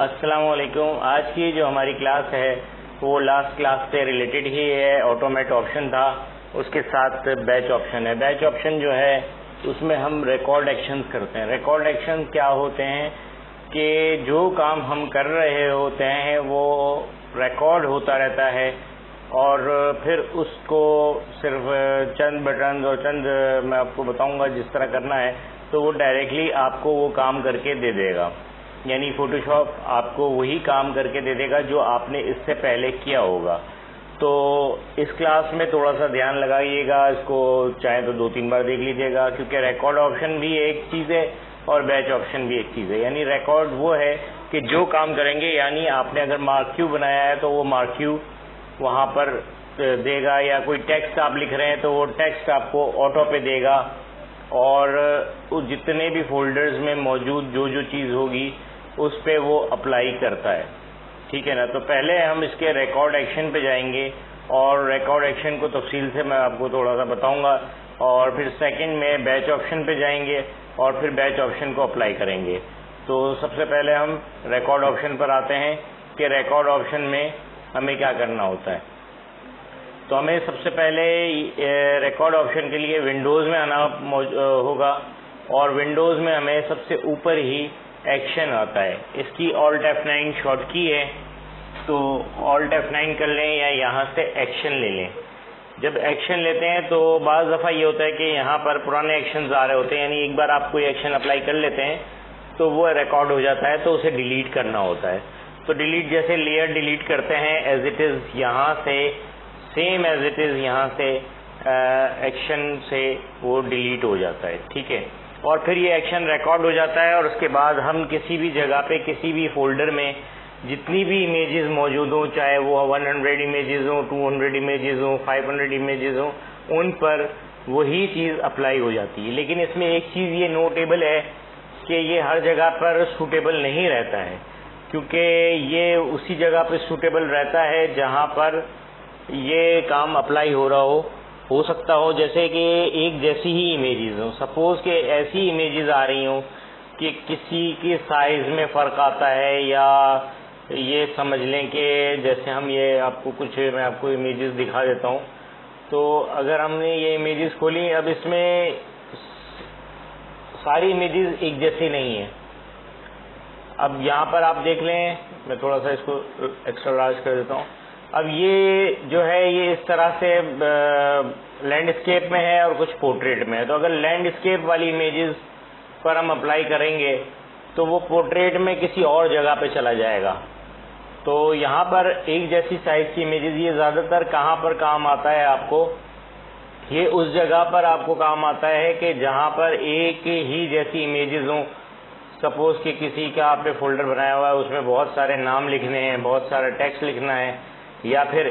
السلام علیکم. آج کی جو ہماری کلاس ہے وہ لاسٹ کلاس سے ریلیٹڈ ہی ہے. آٹومیٹ آپشن تھا, اس کے ساتھ بیچ آپشن ہے. بیچ آپشن جو ہے اس میں ہم ریکارڈ ایکشنز کرتے ہیں. ریکارڈ ایکشن کیا ہوتے ہیں کہ جو کام ہم کر رہے ہوتے ہیں وہ ریکارڈ ہوتا رہتا ہے اور پھر اس کو صرف چند بٹن اور چند میں آپ کو بتاؤں گا جس طرح کرنا ہے تو وہ ڈائریکٹلی آپ کو وہ کام کر کے دے دے گا. یعنی فوٹو شاپ آپ کو وہی کام کر کے دے دے گا جو آپ نے اس سے پہلے کیا ہوگا. تو اس کلاس میں تھوڑا سا دھیان لگائیے گا, اس کو چاہے تو 2-3 بار دیکھ لیجیے گا, کیونکہ ریکارڈ آپشن بھی ایک چیز ہے اور بیچ آپشن بھی ایک چیز ہے. یعنی ریکارڈ وہ ہے کہ جو کام کریں گے, یعنی آپ نے اگر مارک کیو بنایا ہے تو وہ مارک کیو وہاں پر دے گا, یا کوئی ٹیکسٹ آپ لکھ رہے ہیں تو وہ ٹیکسٹ آپ کو آٹو پہ دے گا, اور جتنے بھی فولڈرز میں موجود جو چیز ہوگی اس پہ وہ اپلائی کرتا ہے. ٹھیک ہے نا. تو پہلے ہم اس کے ریکارڈ ایکشن پہ جائیں گے اور ریکارڈ ایکشن کو تفصیل سے میں آپ کو تھوڑا سا بتاؤں گا, اور پھر سیکنڈ میں بیچ آپشن پہ جائیں گے اور پھر بیچ آپشن کو اپلائی کریں گے. تو سب سے پہلے ہم ریکارڈ آپشن پر آتے ہیں کہ ریکارڈ آپشن میں ہمیں کیا کرنا ہوتا ہے. تو ہمیں سب سے پہلے ریکارڈ آپشن کے لیے ونڈوز میں آنا ہوگا, اور ونڈوز میں ہمیں سب سے اوپر ہی ایکشن آتا ہے. اس کی Alt F9 شارٹ کی ہے, تو Alt F9 کر لیں یا یہاں سے ایکشن لے لیں. جب ایکشن لیتے ہیں تو بعض دفعہ یہ ہوتا ہے کہ یہاں پر پرانے ایکشنز آ رہے ہوتے ہیں, یعنی ایک بار آپ کوئی ایکشن اپلائی کر لیتے ہیں تو وہ ریکارڈ ہو جاتا ہے, تو اسے ڈیلیٹ کرنا ہوتا ہے. تو ڈیلیٹ جیسے لیئر ڈیلیٹ کرتے ہیں ایز اٹ از یہاں سے, سیم ایز اٹ از یہاں سے ایکشن سے وہ ڈیلیٹ ہو جاتا ہے. ٹھیک ہے. اور پھر یہ ایکشن ریکارڈ ہو جاتا ہے, اور اس کے بعد ہم کسی بھی جگہ پہ کسی بھی فولڈر میں جتنی بھی امیجز موجود ہوں, چاہے وہ 100 امیجز ہوں, 200 امیجز ہوں, 500 امیجز ہوں, ان پر وہی چیز اپلائی ہو جاتی ہے. لیکن اس میں ایک چیز یہ نوٹیبل ہے کہ یہ ہر جگہ پر سوٹیبل نہیں رہتا ہے, کیونکہ یہ اسی جگہ پہ سوٹیبل رہتا ہے جہاں پر یہ کام اپلائی ہو رہا ہو سکتا ہو جیسے کہ ایک جیسی ہی امیجز ہوں. سپوز کہ ایسی امیجز آ رہی ہوں کہ کسی کی سائز میں فرق آتا ہے, یا یہ سمجھ لیں کہ جیسے ہم یہ آپ کو کچھ میں آپ کو امیجز دکھا دیتا ہوں. تو اگر ہم نے یہ امیجز کھولی, اب اس میں ساری امیجز ایک جیسی نہیں ہیں. اب یہاں پر آپ دیکھ لیں, میں تھوڑا سا اس کو ایکسٹرا لارج کر دیتا ہوں. اب یہ جو ہے یہ اس طرح سے لینڈ اسکیپ میں ہے اور کچھ پورٹریٹ میں ہے. تو اگر لینڈ اسکیپ والی امیجز پر ہم اپلائی کریں گے تو وہ پورٹریٹ میں کسی اور جگہ پہ چلا جائے گا. تو یہاں پر ایک جیسی سائز کی امیجز, یہ زیادہ تر کہاں پر کام آتا ہے آپ کو, یہ اس جگہ پر آپ کو کام آتا ہے کہ جہاں پر ایک ہی جیسی امیجز ہوں. سپوز کہ کسی کا آپ نے فولڈر بنایا ہوا ہے, اس میں بہت سارے نام لکھنے ہیں, بہت سارا ٹیکسٹ لکھنا ہے, یا پھر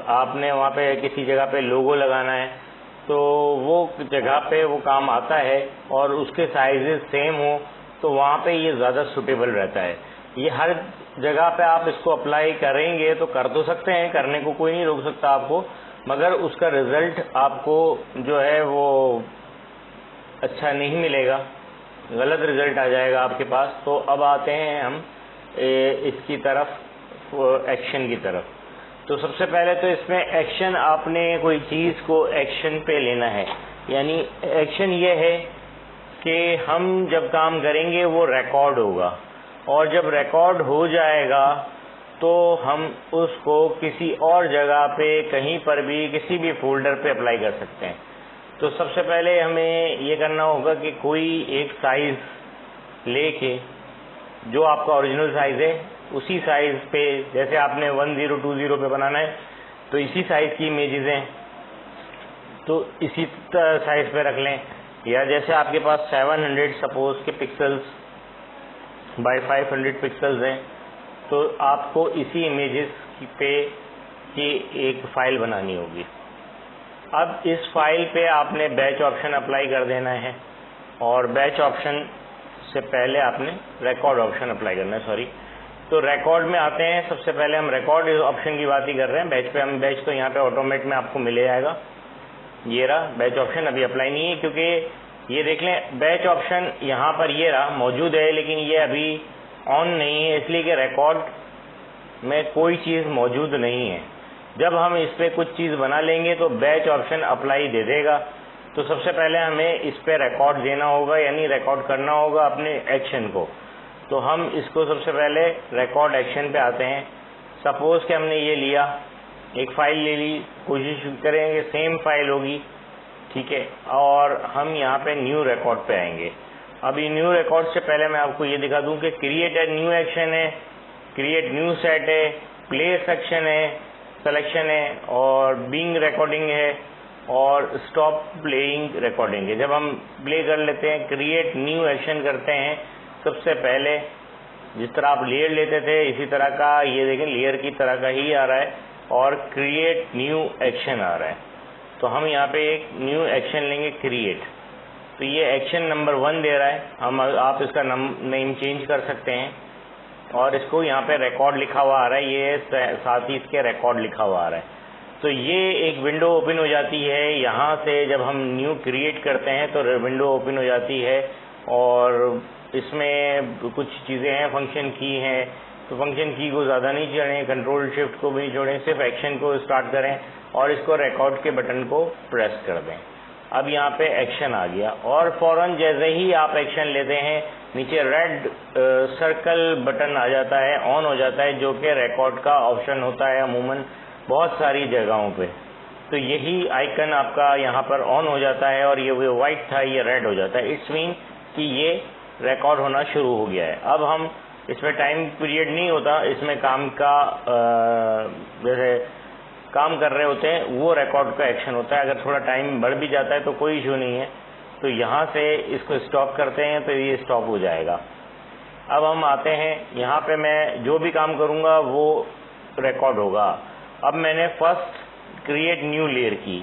آپ نے وہاں پہ کسی جگہ پہ لوگو لگانا ہے, تو وہ جگہ پہ وہ کام آتا ہے اور اس کے سائزز سیم ہوں تو وہاں پہ یہ زیادہ سوٹیبل رہتا ہے. یہ ہر جگہ پہ آپ اس کو اپلائی کریں گے تو کر تو سکتے ہیں, کرنے کو کوئی نہیں روک سکتا آپ کو, مگر اس کا رزلٹ آپ کو جو ہے وہ اچھا نہیں ملے گا, غلط رزلٹ آ جائے گا آپ کے پاس. تو اب آتے ہیں ہم اس کی طرف, ایکشن کی طرف. تو سب سے پہلے تو اس میں ایکشن, آپ نے کوئی چیز کو ایکشن پہ لینا ہے. یعنی ایکشن یہ ہے کہ ہم جب کام کریں گے وہ ریکارڈ ہوگا, اور جب ریکارڈ ہو جائے گا تو ہم اس کو کسی اور جگہ پہ کہیں پر بھی کسی بھی فولڈر پہ اپلائی کر سکتے ہیں. تو سب سے پہلے ہمیں یہ کرنا ہوگا کہ کوئی ایک سائز لے کے, جو آپ کا اوریجنل سائز ہے اسی سائز پہ, جیسے آپ نے 1020 پہ بنانا ہے تو اسی سائز کی امیجز ہیں تو اسی سائز پہ رکھ لیں. یا جیسے آپ کے پاس 700 سپوز کے پکسلز بائی 500 پکسلز ہیں, تو آپ کو اسی امیجز پہ کی ایک فائل بنانی ہوگی. اب اس فائل پہ آپ نے بیچ آپشن اپلائی کر دینا ہے, اور بیچ آپشن سے پہلے آپ نے ریکارڈ آپشن اپلائی کرنا ہے. تو ریکارڈ میں آتے ہیں. سب سے پہلے ہم ریکارڈ آپشن کی بات ہی کر رہے ہیں. بیچ پہ ہم بیچ تو یہاں پہ آٹومیٹ میں آپ کو ملے جائے گا. یہ رہا بیچ آپشن, ابھی اپلائی نہیں ہے کیونکہ یہ دیکھ لیں بیچ آپشن یہاں پر یہ رہا موجود ہے, لیکن یہ ابھی آن نہیں ہے، اس لیے کہ ریکارڈ میں کوئی چیز موجود نہیں ہے. جب ہم اس پہ کچھ چیز بنا لیں گے تو بیچ آپشن اپلائی دے دے گا. تو سب سے پہلے ہمیں اس پہ ریکارڈ دینا ہوگا، یعنی ریکارڈ کرنا ہوگا اپنے ایکشن کو. تو ہم اس کو سب سے پہلے ریکارڈ ایکشن پہ آتے ہیں. سپوز کہ ہم نے یہ لیا، ایک فائل لے لی، کوشش کریں گے سیم فائل ہوگی، ٹھیک ہے، اور ہم یہاں پہ نیو ریکارڈ پہ آئیں گے. اب یہ نیو ریکارڈ سے پہلے میں آپ کو یہ دکھا دوں کہ کریٹ اے نیو ایکشن ہے، کریٹ نیو سیٹ ہے، پلیس ایکشن ہے، سلیکشن ہے، اور بینگ ریکارڈنگ ہے، اور اسٹاپ پلےئنگ ریکارڈنگ ہے. جب ہم پلے کر لیتے ہیں، کریٹ نیو ایکشن کرتے ہیں، سب سے پہلے جس طرح آپ لیئر لیتے تھے اسی طرح کا یہ دیکھیں لیئر کی طرح کا ہی آ رہا ہے، اور کریٹ نیو ایکشن آ رہا ہے. تو ہم یہاں پہ ایک نیو ایکشن لیں گے، کریٹ. تو یہ ایکشن نمبر 1 دے رہا ہے. آپ اس کا نیم چینج کر سکتے ہیں، اور اس کو یہاں پہ ریکارڈ لکھا ہوا آ رہا ہے، یہ ساتھ ہی اس کے ریکارڈ لکھا ہوا آ رہا ہے. تو یہ ایک ونڈو اوپن ہو جاتی ہے. یہاں سے جب ہم نیو کریٹ کرتے ہیں تو ونڈو اوپن ہو جاتی ہے، اور اس میں کچھ چیزیں ہیں، فنکشن کی ہیں. تو فنکشن کی کو زیادہ نہیں چھوڑیں، کنٹرول شفٹ کو بھی نہیں چھوڑیں، صرف ایکشن کو اسٹارٹ کریں اور اس کو ریکارڈ کے بٹن کو پریس کر دیں. اب یہاں پہ ایکشن آ گیا، اور فوراً جیسے ہی آپ ایکشن لیتے ہیں نیچے ریڈ سرکل بٹن آ جاتا ہے، آن ہو جاتا ہے، جو کہ ریکارڈ کا آپشن ہوتا ہے عموماً بہت ساری جگہوں پہ. تو یہی آئیکن آپ کا یہاں پر آن ہو جاتا ہے، اور یہ وائٹ تھا یہ ریڈ ہو جاتا ہے. اٹس مین کہ یہ ریکارڈ ہونا شروع ہو گیا ہے. اب ہم اس میں ٹائم پیریڈ نہیں ہوتا، اس میں کام کا جیسے کام کر رہے ہوتے ہیں وہ ریکارڈ کا ایکشن ہوتا ہے. اگر تھوڑا ٹائم بڑھ بھی جاتا ہے تو کوئی ایشو نہیں ہے. تو یہاں سے اس کو اسٹاپ کرتے ہیں تو یہ اسٹاپ ہو جائے گا. اب ہم آتے ہیں یہاں پہ، میں جو بھی کام کروں گا وہ ریکارڈ ہوگا. اب میں نے فرسٹ کریٹ نیو لیئر کی،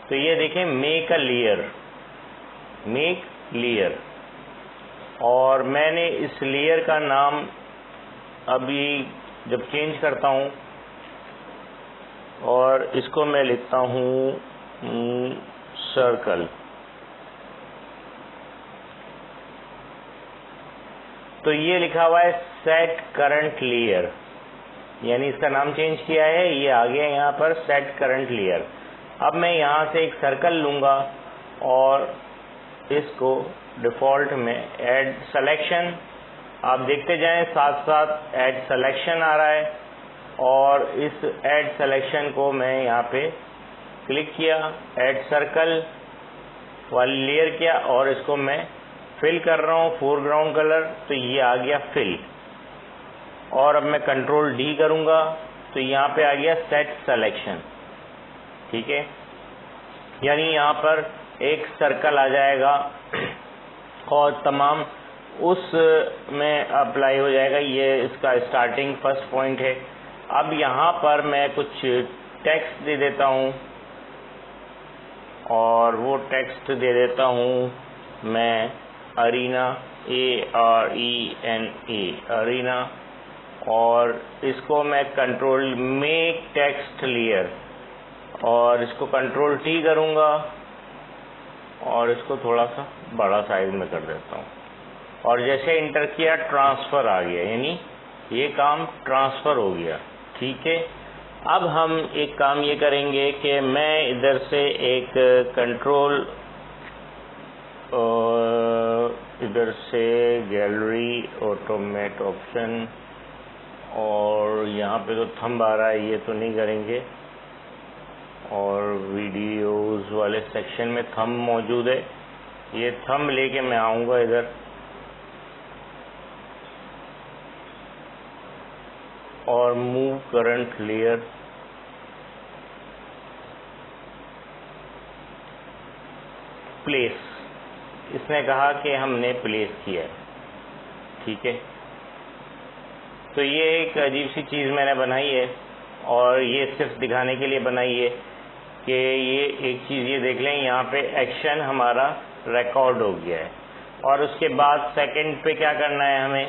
تو یہ دیکھیں make a layer, make layer, اور میں نے اس لیئر کا نام ابھی جب چینج کرتا ہوں اور اس کو میں لکھتا ہوں سرکل، تو یہ لکھا ہوا ہے سیٹ کرنٹ لیئر، یعنی اس کا نام چینج کیا ہے، یہ آ گیا یہاں پر سیٹ کرنٹ لیئر. اب میں یہاں سے ایک سرکل لوں گا اور اس کو ڈیفالٹ میں ایڈ سلیکشن، آپ دیکھتے جائیں ساتھ ساتھ ایڈ سلیکشن آ رہا ہے، اور اس ایڈ سلیکشن کو میں یہاں پہ کلک کیا، ایڈ سرکل والی لیئر کیا، اور اس کو میں فل کر رہا ہوں فور گراؤنڈ کلر، تو یہ آ گیا فل. اور اب میں کنٹرول ڈی کروں گا تو یہاں پہ آ گیا سیٹ سلیکشن، ٹھیک ہے، یعنی یہاں پر ایک سرکل آ جائے گا اور تمام اس میں اپلائی ہو جائے گا. یہ اس کا اسٹارٹنگ فرسٹ پوائنٹ ہے. اب یہاں پر میں کچھ ٹیکسٹ دے دیتا ہوں، اور وہ ٹیکسٹ دے دیتا ہوں میں ارینا، ARENA، ارینا، اور اس کو میں کنٹرول میک ٹیکسٹ لیئر، اور اس کو کنٹرول ٹی کروں گا اور اس کو تھوڑا سا بڑا سائز میں کر دیتا ہوں. اور جیسے انٹر کیا ٹرانسفر آ گیا، یعنی یہ کام ٹرانسفر ہو گیا، ٹھیک ہے. اب ہم ایک کام یہ کریں گے کہ میں ادھر سے ایک کنٹرول، ادھر سے گیلری آٹومیٹ آپشن، اور یہاں پہ تو تھمب آ رہا ہے، یہ تو نہیں کریں گے، اور ویڈیوز والے سیکشن میں تھمب موجود ہے، یہ تھمب لے کے میں آؤں گا ادھر، اور موو کرنٹ لیئر، پلیس، اس نے کہا کہ ہم نے پلیس کیا ہے، ٹھیک ہے. تو یہ ایک عجیب سی چیز میں نے بنائی ہے، اور یہ صرف دکھانے کے لیے بنائی ہے کہ یہ ایک چیز یہ دیکھ لیں، یہاں پہ ایکشن ہمارا ریکارڈ ہو گیا ہے. اور اس کے بعد سیکنڈ پہ کیا کرنا ہے، ہمیں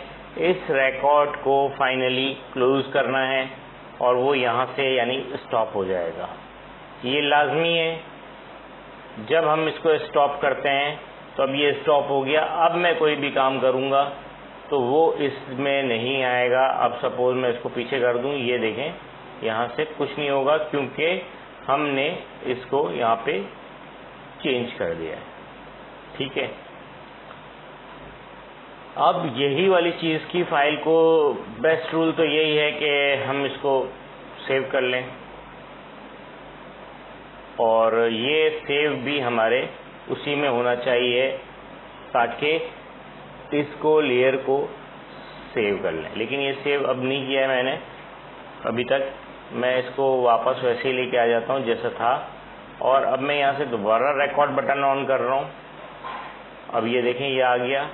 اس ریکارڈ کو فائنلی کلوز کرنا ہے، اور وہ یہاں سے یعنی اسٹاپ ہو جائے گا. یہ لازمی ہے، جب ہم اس کو اسٹاپ کرتے ہیں تو اب یہ اسٹاپ ہو گیا. اب میں کوئی بھی کام کروں گا تو وہ اس میں نہیں آئے گا. اب سپوز میں اس کو پیچھے کر دوں, یہ دیکھیں یہاں سے کچھ نہیں ہوگا کیونکہ ہم نے اس کو یہاں پہ چینج کر دیا ہے. ٹھیک ہے, اب یہی والی چیز کی فائل کو بیسٹ رول تو یہی ہے کہ ہم اس کو سیو کر لیں, اور یہ سیو بھی ہمارے اسی میں ہونا چاہیے تاکہ اس کو لیئر کو سیو کر لیں. لیکن یہ سیو اب نہیں کیا ہے میں نے ابھی تک. میں اس کو واپس ویسے ہی لے کے آ جاتا ہوں جیسا تھا, اور اب میں یہاں سے دوبارہ ریکارڈ بٹن آن کر رہا ہوں. اب یہ دیکھیں یہ آ گیا.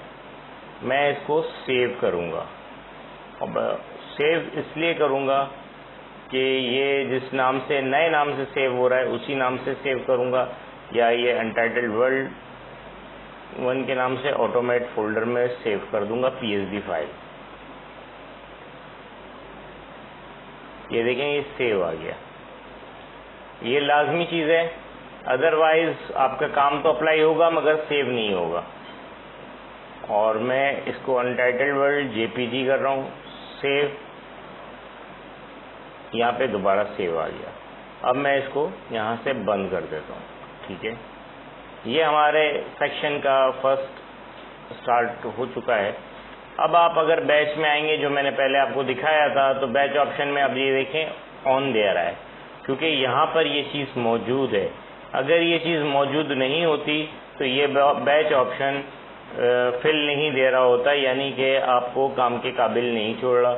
میں اس کو سیو کروں گا. اب سیو اس لیے کروں گا کہ یہ جس نام سے نئے نام سے سیو ہو رہا ہے اسی نام سے سیو کروں گا, یا یہ انٹائٹلڈ ورلڈ 1 کے نام سے آٹومیٹ فولڈر میں سیو کر دوں گا PSD فائل. یہ دیکھیں یہ سیو آ گیا. یہ لازمی چیز ہے, ادروائز آپ کا کام تو اپلائی ہوگا مگر سیو نہیں ہوگا. اور میں اس کو انٹائٹلڈ ورلڈ JPG کر رہا ہوں, سیو. یہاں پہ دوبارہ سیو آ گیا. اب میں اس کو یہاں سے بند کر دیتا ہوں. ٹھیک ہے, یہ ہمارے سیکشن کا فرسٹ سٹارٹ ہو چکا ہے. اب آپ اگر بیچ میں آئیں گے, جو میں نے پہلے آپ کو دکھایا تھا, تو بیچ آپشن میں اب یہ دیکھیں آن دے رہا ہے کیونکہ یہاں پر یہ چیز موجود ہے. اگر یہ چیز موجود نہیں ہوتی تو یہ بیچ آپشن فل نہیں دے رہا ہوتا, یعنی کہ آپ کو کام کے قابل نہیں چھوڑ رہا,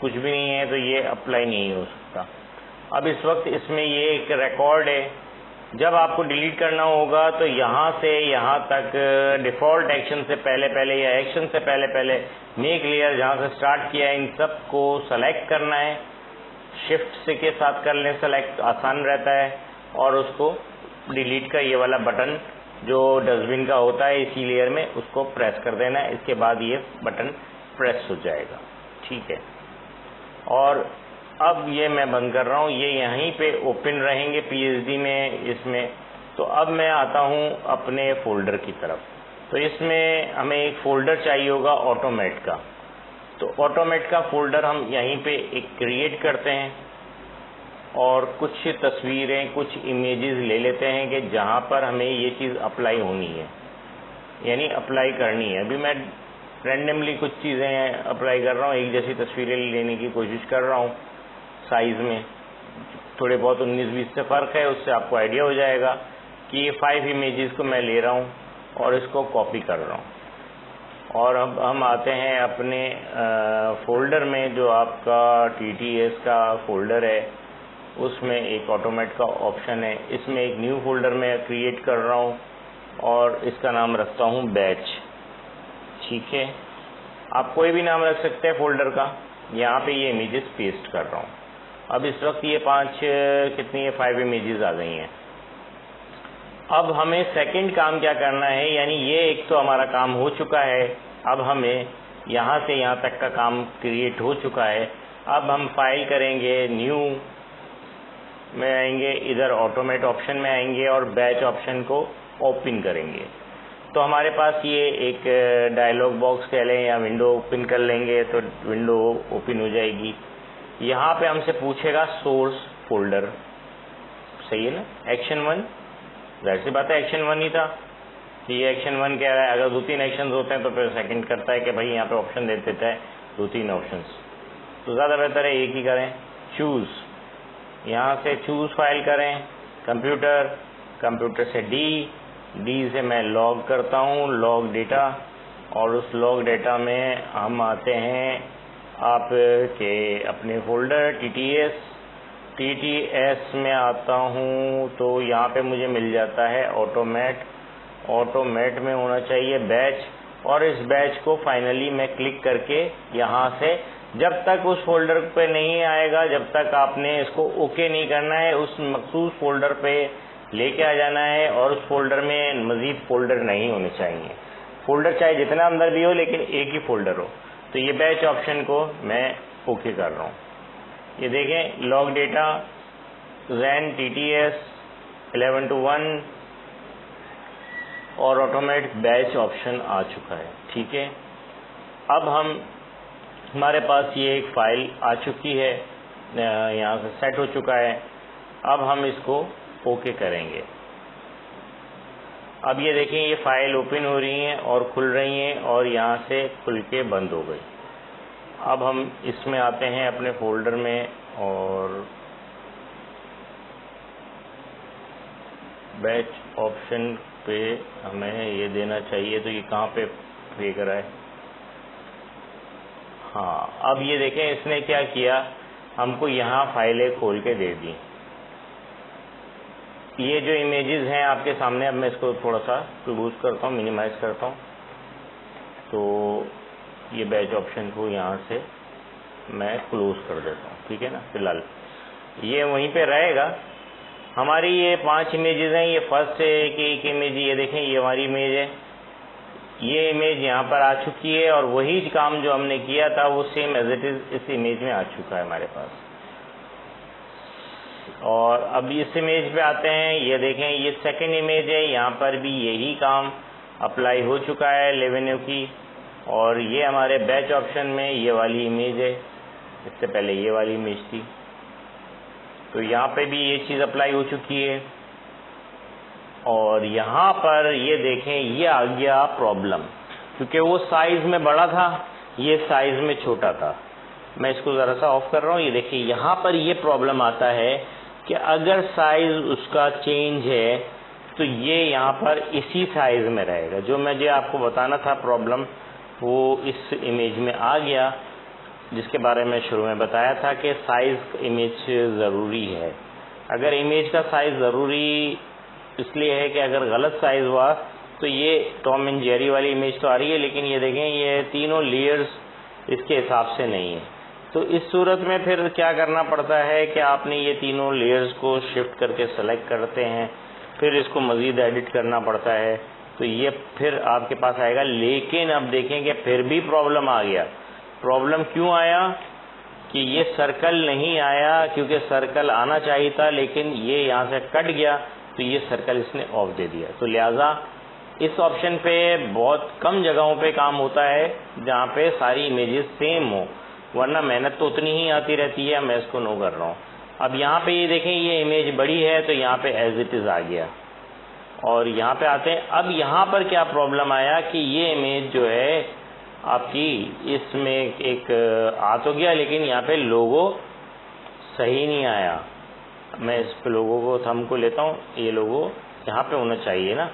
کچھ بھی نہیں ہے تو یہ اپلائی نہیں ہو سکتا. اب اس وقت اس میں یہ ایک ریکارڈ ہے, جب آپ کو ڈیلیٹ کرنا ہوگا تو یہاں سے یہاں تک ڈیفالٹ ایکشن سے پہلے یا ایکشن سے پہلے میک لیئر جہاں سے سٹارٹ کیا ہے ان سب کو سلیکٹ کرنا ہے. شفٹ سے کے ساتھ کر لیں سلیکٹ, آسان رہتا ہے. اور اس کو ڈیلیٹ کا یہ والا بٹن جو ڈسٹ بن کا ہوتا ہے اسی لیئر میں اس کو پریس کر دینا ہے. اس کے بعد یہ بٹن پریس ہو جائے گا. ٹھیک ہے, اور اب یہ میں بند کر رہا ہوں. یہ یہیں پہ اوپن رہیں گے PSD میں اس میں. تو اب میں آتا ہوں اپنے فولڈر کی طرف. تو اس میں ہمیں ایک فولڈر چاہیے ہوگا آٹومیٹ کا. تو آٹومیٹ کا فولڈر ہم یہیں پہ ایک کریٹ کرتے ہیں, اور کچھ تصویریں کچھ امیجز لے لیتے ہیں کہ جہاں پر ہمیں یہ چیز اپلائی ہونی ہے, یعنی اپلائی کرنی ہے. ابھی میں رینڈملی کچھ چیزیں اپلائی کر رہا ہوں, ایک جیسی تصویریں لینے کی کوشش کر رہا ہوں. سائز میں تھوڑے بہت 19-20 سے فرق ہے, اس سے آپ کو آئیڈیا ہو جائے گا کہ یہ 5 امیجز کو میں لے رہا ہوں اور اس کو کاپی کر رہا ہوں. اور اب ہم آتے ہیں اپنے فولڈر میں, جو آپ کا TTS کا فولڈر ہے اس میں ایک آٹومیٹ کا آپشن ہے. اس میں ایک نیو فولڈر میں کریٹ کر رہا ہوں اور اس کا نام رکھتا ہوں بیچ. ٹھیک ہے, آپ کوئی بھی نام رکھ سکتے ہیں فولڈر کا. یہاں پہ یہ امیجز پیسٹ کر رہا ہوں. اب اس وقت یہ 5 امیجز آ گئی ہیں. اب ہمیں سیکنڈ کام کیا کرنا ہے, یعنی یہ ایک تو ہمارا کام ہو چکا ہے. اب ہمیں یہاں سے یہاں تک کا کام کریٹ ہو چکا ہے. اب ہم فائل کریں گے, نیو میں آئیں گے, ادھر آٹومیٹ آپشن میں آئیں گے اور بیچ آپشن کو اوپن کریں گے. تو ہمارے پاس یہ ایک ڈائلاگ باکس کہہ لیں یا ونڈو اوپن کر لیں گے تو ونڈو اوپن ہو جائے گی. یہاں پہ ہم سے پوچھے گا سورس فولڈر, صحیح ہے نا. ایکشن 1, ظاہر سی بات ہے ایکشن 1 ہی تھا کہ یہ ایکشن 1 کہہ رہا ہے. اگر 2-3 ایکشنز ہوتے ہیں تو پھر سیکنڈ کرتا ہے کہ بھائی یہاں پہ آپشن دے دیتا ہے 2-3 آپشنز, تو زیادہ بہتر ہے ایک ہی کریں. چوز, یہاں سے چوز فائل کریں. کمپیوٹر سے ڈی سے میں لاگ کرتا ہوں, لاگ ڈیٹا. اور اس لاگ ڈیٹا میں ہم آتے ہیں آپ کے اپنے فولڈر TTS میں آتا ہوں. تو یہاں پہ مجھے مل جاتا ہے آٹومیٹ میں ہونا چاہیے بیچ. اور اس بیچ کو فائنلی میں کلک کر کے یہاں سے جب تک اس فولڈر پہ نہیں آئے گا, جب تک آپ نے اس کو اوکے نہیں کرنا ہے, اس مخصوص فولڈر پہ لے کے آ جانا ہے. اور اس فولڈر میں مزید فولڈر نہیں ہونے چاہیے. فولڈر چاہے جتنا اندر بھی ہو لیکن ایک ہی فولڈر ہو. تو یہ بیچ آپشن کو میں اوکے کر رہا ہوں. یہ دیکھیں لاگ ڈیٹا زین TTS 11:1 اور آٹومیٹ بیچ آپشن آ چکا ہے. ٹھیک ہے, اب ہمارے پاس یہ ایک فائل آ چکی ہے، یہاں سے سیٹ ہو چکا ہے. اب ہم اس کو اوکے کریں گے. اب یہ دیکھیں یہ فائل اوپن ہو رہی ہیں اور کھل رہی ہیں اور یہاں سے کھل کے بند ہو گئی. اب ہم اس میں آتے ہیں اپنے فولڈر میں اور بیچ آپشن پہ ہمیں یہ دینا چاہیے. تو یہ کہاں پہ پے کرا ہے؟ ہاں، اب یہ دیکھیں اس نے کیا کیا، ہم کو یہاں فائلیں کھول کے دے دی. یہ جو امیجز ہیں آپ کے سامنے، اب میں اس کو تھوڑا سا کلوز کرتا ہوں، منیمائز کرتا ہوں. تو یہ بیچ آپشن کو یہاں سے میں کلوز کر دیتا ہوں. ٹھیک ہے نا، فی الحال یہ وہیں پہ رہے گا. ہماری یہ 5 امیجز ہیں. یہ فرسٹ ہے کہ ایک امیج، یہ دیکھیں یہ ہماری امیج ہے. یہ امیج یہاں پر آ چکی ہے اور وہی کام جو ہم نے کیا تھا وہ سیم ایز اٹ از اس امیج میں آ چکا ہے ہمارے پاس. اور اب اس امیج پہ آتے ہیں. یہ دیکھیں یہ سیکنڈ امیج ہے، یہاں پر بھی یہی کام اپلائی ہو چکا ہے لیونیو کی. اور یہ ہمارے بیچ آپشن میں یہ والی امیج ہے، اس سے پہلے یہ والی امیج تھی. تو یہاں پہ بھی یہ چیز اپلائی ہو چکی ہے. اور یہاں پر یہ دیکھیں یہ آ گیا پرابلم، کیونکہ وہ سائز میں بڑا تھا، یہ سائز میں چھوٹا تھا. میں اس کو ذرا سا آف کر رہا ہوں. یہ دیکھیں یہاں پر یہ پرابلم آتا ہے کہ اگر سائز اس کا چینج ہے تو یہ یہاں پر اسی سائز میں رہے گا. جو مجھے آپ کو بتانا تھا پرابلم وہ اس امیج میں آ گیا، جس کے بارے میں شروع میں بتایا تھا کہ سائز امیج ضروری ہے. اگر امیج کا سائز ضروری اس لیے ہے کہ اگر غلط سائز ہوا تو یہ ٹام اینڈ جیری والی امیج تو آ رہی ہے، لیکن یہ دیکھیں یہ تینوں لیئرز اس کے حساب سے نہیں ہے. تو اس صورت میں پھر کیا کرنا پڑتا ہے کہ آپ نے یہ تینوں لیئرز کو شفٹ کر کے سلیکٹ کرتے ہیں، پھر اس کو مزید ایڈٹ کرنا پڑتا ہے. تو یہ پھر آپ کے پاس آئے گا. لیکن اب دیکھیں کہ پھر بھی پرابلم آ گیا. پرابلم کیوں آیا کہ یہ سرکل نہیں آیا، کیونکہ سرکل آنا چاہیے تھا لیکن یہ یہاں سے کٹ گیا، تو یہ سرکل اس نے آف دے دیا. تو لہٰذا اس آپشن پہ بہت کم جگہوں پہ کام ہوتا ہے جہاں پہ ساری امیجز سیم ہوں، ورنہ محنت تو اتنی ہی آتی رہتی ہے. میں اس کو نو کر رہا ہوں. اب یہاں پہ یہ دیکھیں یہ امیج بڑی ہے تو یہاں پہ ایز اٹ از آ گیا. اور یہاں پہ آتے ہیں. اب یہاں پر کیا پرابلم آیا کہ یہ امیج جو ہے آپ کی اس میں ایک آ تو گیا، لیکن یہاں پہ لوگو صحیح نہیں آیا. میں اس پہ لوگو کو تھم کو لیتا ہوں. یہ لوگو یہاں پہ ہونا چاہیے نا،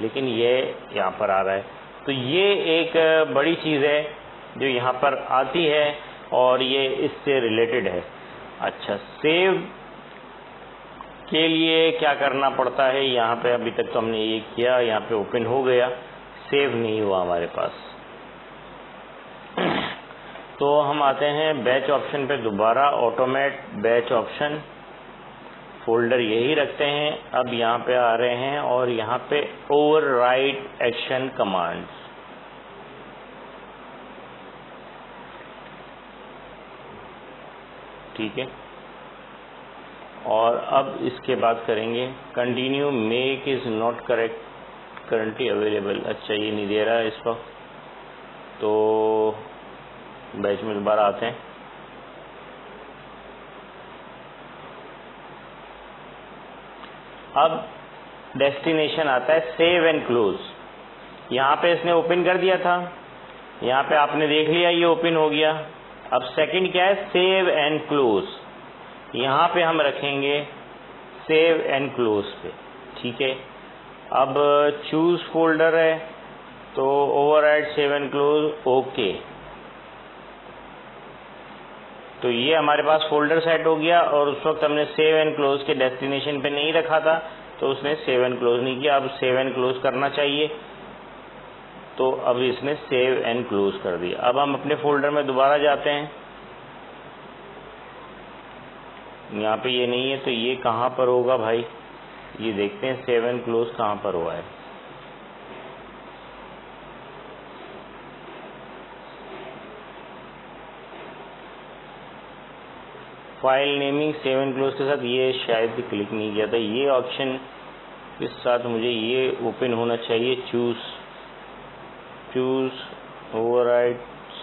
لیکن یہ یہاں پر آ رہا ہے. تو یہ ایک بڑی چیز ہے جو یہاں پر آتی ہے اور یہ اس سے ریلیٹڈ ہے. اچھا، سیو کے لیے کیا کرنا پڑتا ہے؟ یہاں پہ ابھی تک تو ہم نے یہ کیا، یہاں پہ اوپن ہو گیا، سیو نہیں ہوا ہمارے پاس. تو ہم آتے ہیں بیچ آپشن پہ دوبارہ، آٹومیٹ بیچ آپشن، فولڈر یہی رکھتے ہیں. اب یہاں پہ آ رہے ہیں اور یہاں پہ اوور رائٹ ایکشن کمانڈز. ٹھیک ہے، اور اب اس کے بعد کریں گے continue make is not correct currently available. اچھا یہ نہیں دے رہا ہے اس وقت، تو بیچ میں دوبارہ آتے ہیں. اب ڈیسٹینیشن آتا ہے سیو اینڈ کلوز. یہاں پہ اس نے اوپن کر دیا تھا، یہاں پہ آپ نے دیکھ لیا یہ اوپن ہو گیا. اب سیکنڈ کیا ہے؟ Save and close. یہاں پہ ہم رکھیں گے سیو اینڈ کلوز پہ. ٹھیک ہے، اب چوز فولڈر ہے تو overwrite save and close, okay. تو یہ ہمارے پاس فولڈر سیٹ ہو گیا، اور اس وقت ہم نے سیو اینڈ کلوز کے ڈیسٹینیشن پہ نہیں رکھا تھا تو اس نے سیو اینڈ کلوز نہیں کیا. اب سیو اینڈ کلوز کرنا چاہیے، تو اب اس نے سیو اینڈ کلوز کر دیا. اب ہم اپنے فولڈر میں دوبارہ جاتے ہیں. یہاں پہ یہ نہیں ہے تو یہ کہاں پر ہوگا بھائی؟ یہ دیکھتے ہیں سیو اینڈ کلوز کہاں پر ہوا ہے. File naming save and close کے ساتھ یہ شاید کلک نہیں کیا تھا. یہ آپشن کے ساتھ مجھے یہ اوپن ہونا چاہیے. چوز اوور رائٹ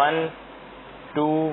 1, 2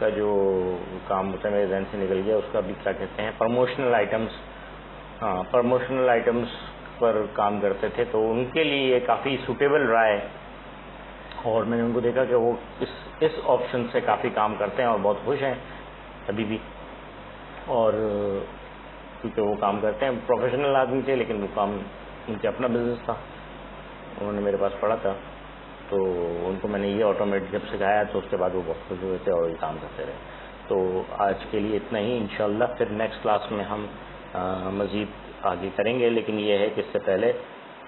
کا جو کام ہوتا ہے میرے ذہن سے نکل گیا، اس کا بھی کیا کہتے ہیں، پروموشنل آئٹمس. ہاں، پروموشنل آئٹمس پر کام کرتے تھے، تو ان کے لیے یہ کافی سوٹیبل رہا ہے، اور میں نے ان کو دیکھا کہ وہ اس آپشن سے کافی کام کرتے ہیں اور بہت خوش ہیں ابھی بھی. اور کیونکہ وہ کام کرتے ہیں، پروفیشنل آدمی تھے، لیکن وہ کام ان کے اپنا بزنس تھا، انہوں نے میرے پاس پڑھا تھا، تو ان کو میں نے یہ آٹومیٹ جب سکھایا تو اس کے بعد وہ بہت خوش ہوئے تھے اور یہ کام کرتے رہے. تو آج کے لیے اتنا ہی، انشاءاللہ پھر نیکسٹ کلاس میں ہم مزید آگے کریں گے. لیکن یہ ہے کہ اس سے پہلے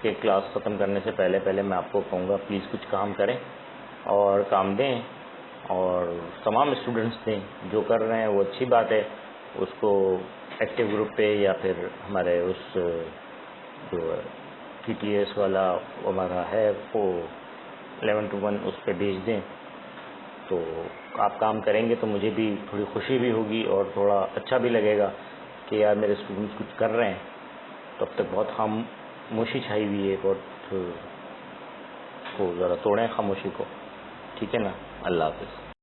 کہ کلاس ختم کرنے سے پہلے میں آپ کو کہوں گا پلیز کچھ کام کریں اور کام دیں، اور تمام اسٹوڈنٹس دیں. جو کر رہے ہیں وہ اچھی بات ہے، اس کو ایکٹیو گروپ پہ یا پھر ہمارے اس جو TTS والا ہمارا ہے وہ 11 to 1 اس پہ بھیج دیں. تو آپ کام کریں گے تو مجھے بھی تھوڑی خوشی بھی ہوگی اور تھوڑا اچھا بھی لگے گا کہ یار میرے اسٹوڈنٹس کچھ کر رہے ہیں. تو اب تک بہت خاموشی چھائی ہوئی ہے، بہت کو ذرا توڑیں خاموشی کو. ٹھیک ہے نا؟ اللہ حافظ.